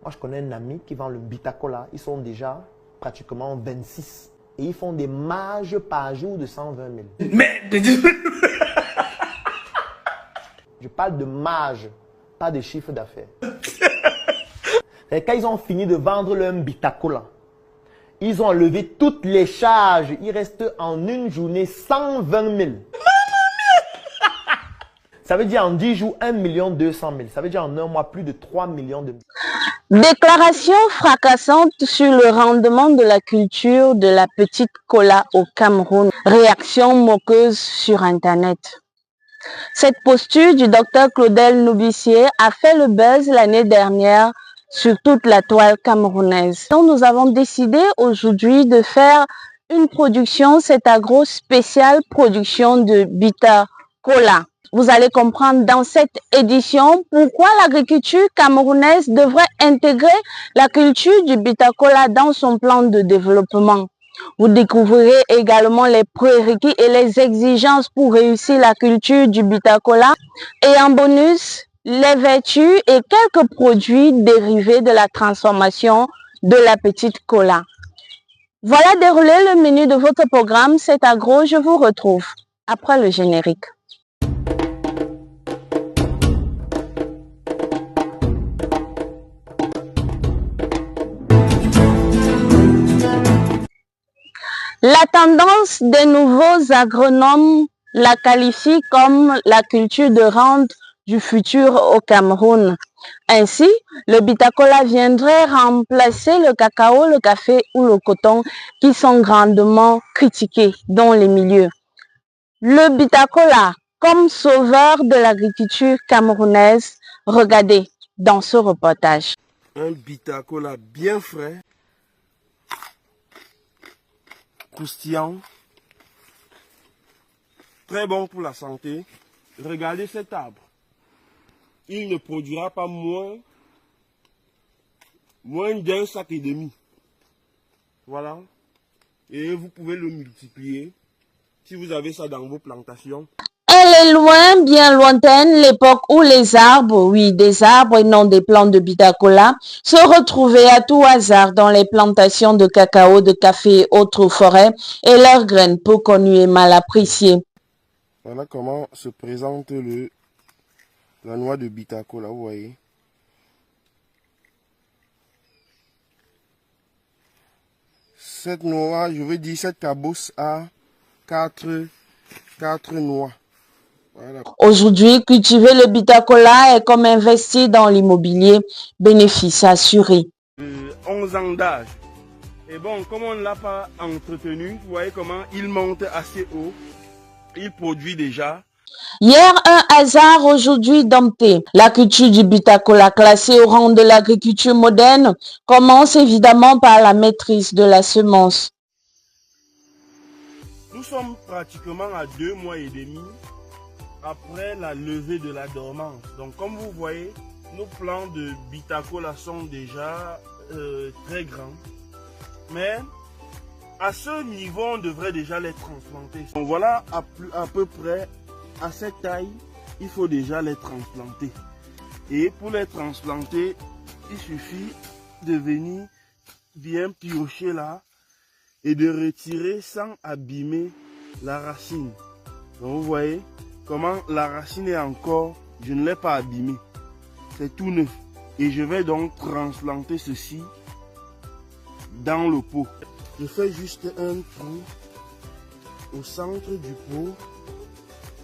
Moi, je connais un ami qui vend le Bitacola. Ils sont déjà pratiquement 26. Et ils font des marges par jour de 120 000. Mais... Je parle de marge, pas de chiffre d'affaires. Et quand ils ont fini de vendre leur Bitacola, ils ont enlevé toutes les charges. Il reste en une journée 120 000. Ça veut dire en 10 jours 1 200 000. Ça veut dire en un mois plus de 3 millions de... Déclaration fracassante sur le rendement de la culture de la petite cola au Cameroun. Réaction moqueuse sur Internet. Cette posture du docteur Claudel Noubissier a fait le buzz l'année dernière sur toute la toile camerounaise. Donc nous avons décidé aujourd'hui de faire une production, cette agro spéciale production de Bitacola. Vous allez comprendre dans cette édition pourquoi l'agriculture camerounaise devrait intégrer la culture du Bitacola dans son plan de développement. Vous découvrirez également les prérequis et les exigences pour réussir la culture du Bitacola et en bonus, les vertus et quelques produits dérivés de la transformation de la petite cola. Voilà déroulé le menu de votre programme, c'est agro, je vous retrouve après le générique. La tendance des nouveaux agronomes la qualifie comme la culture de rente du futur au Cameroun. Ainsi, le Bitacola viendrait remplacer le cacao, le café ou le coton qui sont grandement critiqués dans les milieux. Le Bitacola comme sauveur de l'agriculture camerounaise, regardez dans ce reportage. Un Bitacola bien frais, croustillant, très bon pour la santé. Regardez cet arbre. Il ne produira pas moins d'un sac et demi. Voilà. Et vous pouvez le multiplier si vous avez ça dans vos plantations. Elle est loin, bien lointaine, l'époque où les arbres, oui, des arbres et non des plantes de Bitacola, se retrouvaient à tout hasard dans les plantations de cacao, de café et autres forêts, et leurs graines peu connues et mal appréciées. Voilà comment se présente la noix de Bitacola, vous voyez. Cette noix, je veux dire, cette cabosse a 4 noix. Voilà. Aujourd'hui, cultiver le Bitacola est comme investir dans l'immobilier, bénéfice assuré. 11 ans d'âge. Et bon, comme on ne l'a pas entretenu, vous voyez comment il monte assez haut. Il produit déjà. Hier, un hasard, aujourd'hui dompté. La culture du Bitacola, classée au rang de l'agriculture moderne, commence évidemment par la maîtrise de la semence. Nous sommes pratiquement à 2 mois et demi après la levée de la dormance. Donc comme vous voyez, nos plants de Bitacola sont déjà très grands. Mais à ce niveau, on devrait déjà les transplanter. Donc voilà à peu près à cette taille, il faut déjà les transplanter. Et pour les transplanter, il suffit de venir bien piocher là et de retirer sans abîmer la racine. Donc vous voyez comment la racine est encore, je ne l'ai pas abîmée. C'est tout neuf. Et je vais donc transplanter ceci dans le pot. Je fais juste un trou au centre du pot.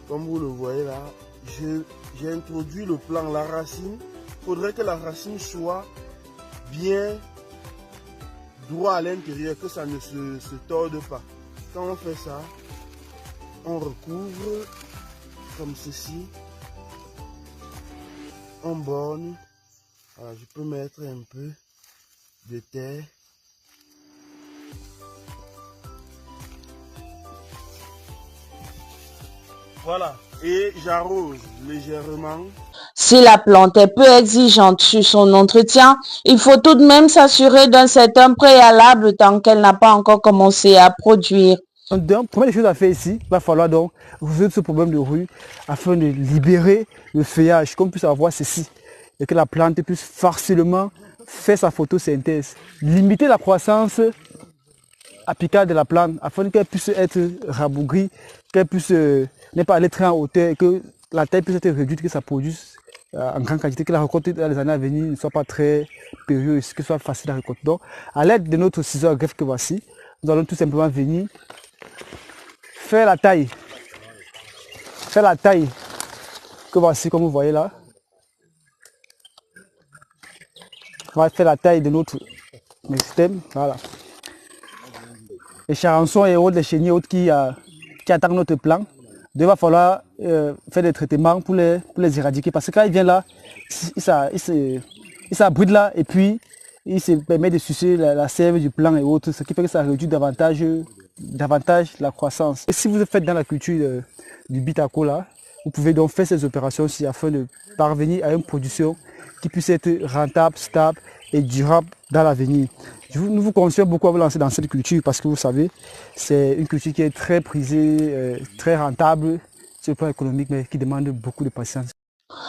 Comme vous le voyez là, j'ai introduit le plant, la racine. Il faudrait que la racine soit bien droit à l'intérieur, que ça ne se torde pas. Quand on fait ça, on recouvre comme ceci. On borne. Alors, je peux mettre un peu de terre. Voilà, et j'arrose légèrement. Si la plante est peu exigeante sur son entretien, il faut tout de même s'assurer d'un certain préalable tant qu'elle n'a pas encore commencé à produire. Donc, première chose à faire ici, il va falloir donc résoudre ce problème de rue afin de libérer le feuillage, qu'on puisse avoir ceci, et que la plante puisse facilement fait sa photosynthèse. Limiter la croissance apicale de la plante afin qu'elle puisse être rabougrie, qu'elle puisse ne pas aller très en hauteur, que la taille puisse être réduite, que ça produise en grande quantité, que la récolte dans les années à venir ne soit pas très périlleuse, que ce soit facile à récolter. Donc, à l'aide de notre ciseau à greffe que voici, nous allons tout simplement venir faire la taille. Faire la taille que voici, comme vous voyez là. On va faire la taille de notre système. Voilà. Les charançons et autres, les chenilles autres qui attaquent notre plant, il va falloir faire des traitements pour les éradiquer. Parce que quand il vient là, il s'abrite là et puis il se permet de sucer la sève du plant et autres, ce qui fait que ça réduit davantage la croissance. Et si vous faites dans la culture du bitacola, vous pouvez donc faire ces opérations-ci afin de parvenir à une production qui puisse être rentable, stable et durable dans l'avenir. Nous vous conseillons beaucoup à vous lancer dans cette culture parce que vous savez, c'est une culture qui est très prisée, très rentable sur le plan économique, mais qui demande beaucoup de patience.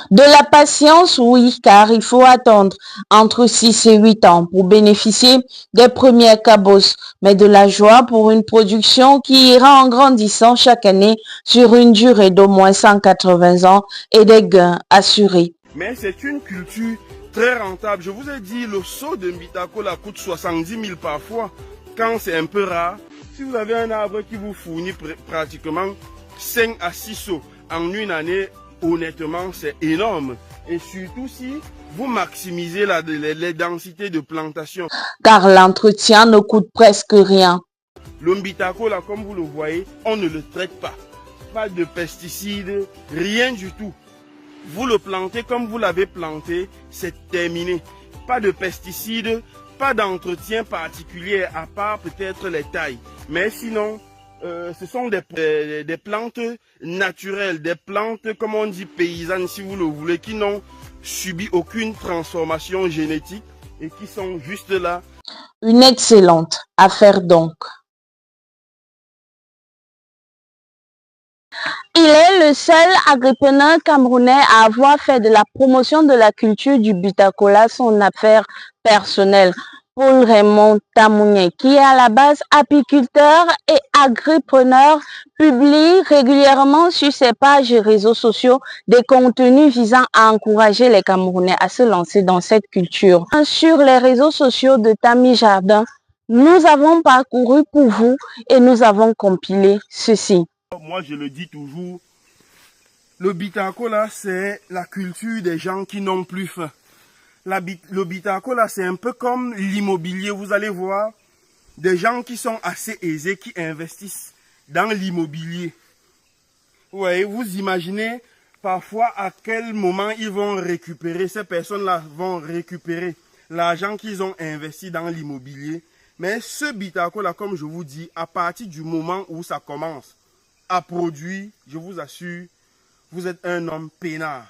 De la patience, oui, car il faut attendre entre 6 et 8 ans pour bénéficier des premières cabosses, mais de la joie pour une production qui ira en grandissant chaque année sur une durée d'au moins 180 ans et des gains assurés. Mais c'est une culture très rentable. Je vous ai dit, le seau de bitacola coûte 70 000 parfois, quand c'est un peu rare. Si vous avez un arbre qui vous fournit pratiquement 5 à 6 seaux en une année, honnêtement, c'est énorme. Et surtout si vous maximisez les densités de plantation. Car l'entretien ne coûte presque rien. Le bitacola, comme vous le voyez, on ne le traite pas. Pas de pesticides, rien du tout. Vous le plantez comme vous l'avez planté, c'est terminé. Pas de pesticides, pas d'entretien particulier à part peut-être les tailles. Mais sinon, ce sont des plantes naturelles, des plantes, comme on dit, paysannes si vous le voulez, qui n'ont subi aucune transformation génétique et qui sont juste là. Une excellente affaire donc. Il est le seul agripreneur camerounais à avoir fait de la promotion de la culture du bitacola son affaire personnelle. Paul Raymond Tamounié, qui est à la base apiculteur et agripreneur, publie régulièrement sur ses pages et réseaux sociaux des contenus visant à encourager les Camerounais à se lancer dans cette culture. Sur les réseaux sociaux de Tami Jardin, nous avons parcouru pour vous et nous avons compilé ceci. Moi, je le dis toujours, le bitacola, c'est la culture des gens qui n'ont plus faim. Le bitacola, c'est un peu comme l'immobilier. Vous allez voir des gens qui sont assez aisés, qui investissent dans l'immobilier. Ouais, vous imaginez parfois à quel moment ils vont récupérer, ces personnes-là vont récupérer l'argent qu'ils ont investi dans l'immobilier. Mais ce bitacola, comme je vous dis, à partir du moment où ça commence à produire, je vous assure, vous êtes un homme peinard.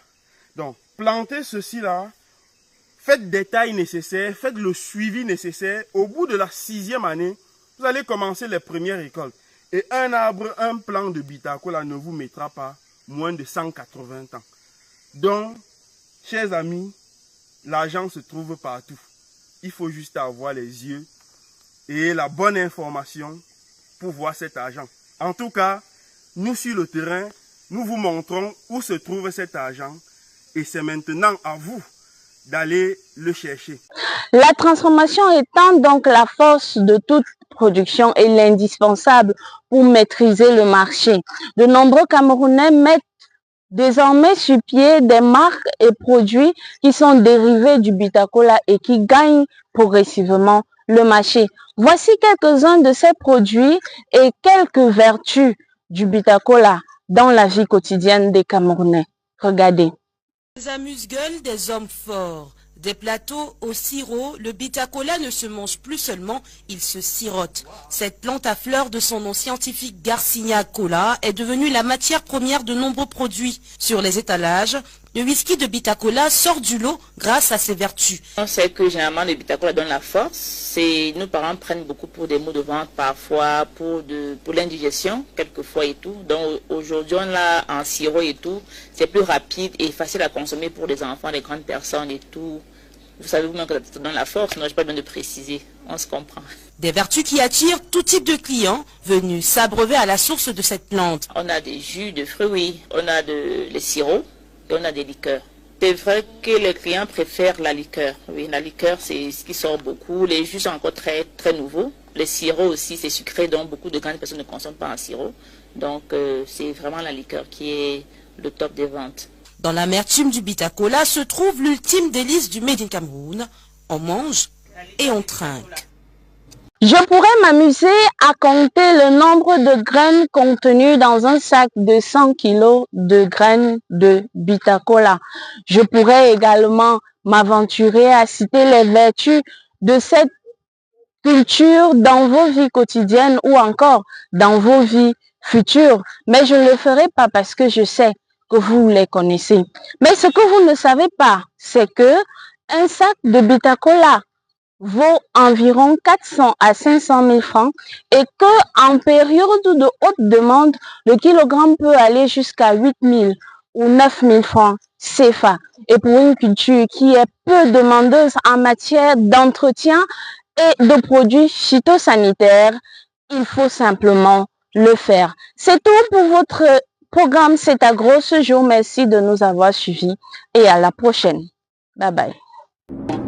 Donc, plantez ceci là, faites des tailles nécessaires, faites le suivi nécessaire. Au bout de la 6e année, vous allez commencer les premières récoltes. Et un arbre, un plant de bitacola ne vous mettra pas moins de 180 ans. Donc, chers amis, l'argent se trouve partout. Il faut juste avoir les yeux et la bonne information pour voir cet argent. En tout cas, nous sur le terrain, nous vous montrons où se trouve cet argent et c'est maintenant à vous d'aller le chercher. La transformation étant donc la force de toute production et l'indispensable pour maîtriser le marché. De nombreux Camerounais mettent désormais sur pied des marques et produits qui sont dérivés du bitacola et qui gagnent progressivement le marché. Voici quelques-uns de ces produits et quelques vertus du bitacola dans la vie quotidienne des Camerounais. Regardez. Des amuse-gueules des hommes forts, des plateaux au sirop, le bitacola ne se mange plus seulement, il se sirote. Cette plante à fleurs de son nom scientifique Garcinia cola est devenue la matière première de nombreux produits. Sur les étalages, le whisky de bitacola sort du lot grâce à ses vertus. On sait que généralement le bitacola donne la force. Nos parents prennent beaucoup pour des maux de ventre, parfois pour l'indigestion, quelquefois et tout. Donc aujourd'hui on l'a en sirop et tout. C'est plus rapide et facile à consommer pour les enfants, les grandes personnes et tout. Vous savez vous-même que ça donne la force, non, je n'ai pas besoin de préciser, on se comprend. Des vertus qui attirent tout type de clients venus s'abreuver à la source de cette plante. On a des jus de fruits, on a les sirops et on a des liqueurs. C'est vrai que les clients préfèrent la liqueur. Oui, la liqueur, c'est ce qui sort beaucoup. Les jus sont encore très, très nouveaux. Les sirops aussi, c'est sucré, donc beaucoup de grandes personnes ne consomment pas un sirop. Donc, c'est vraiment la liqueur qui est le top des ventes. Dans l'amertume du Bitacola se trouve l'ultime délice du Made in Cameroun. On mange et on trinque. Je pourrais m'amuser à compter le nombre de graines contenues dans un sac de 100 kg de graines de Bitacola. Je pourrais également m'aventurer à citer les vertus de cette culture dans vos vies quotidiennes ou encore dans vos vies futures. Mais je ne le ferai pas parce que je sais que vous les connaissez. Mais ce que vous ne savez pas, c'est que un sac de Bitacola vaut environ 400 à 500 000 francs et que en période de haute demande, le kilogramme peut aller jusqu'à 8 000 ou 9 000 francs CFA. Et pour une culture qui est peu demandeuse en matière d'entretien et de produits phytosanitaires, il faut simplement le faire. C'est tout pour votre programme C'est Agro ce jour. Merci de nous avoir suivis et à la prochaine. Bye bye.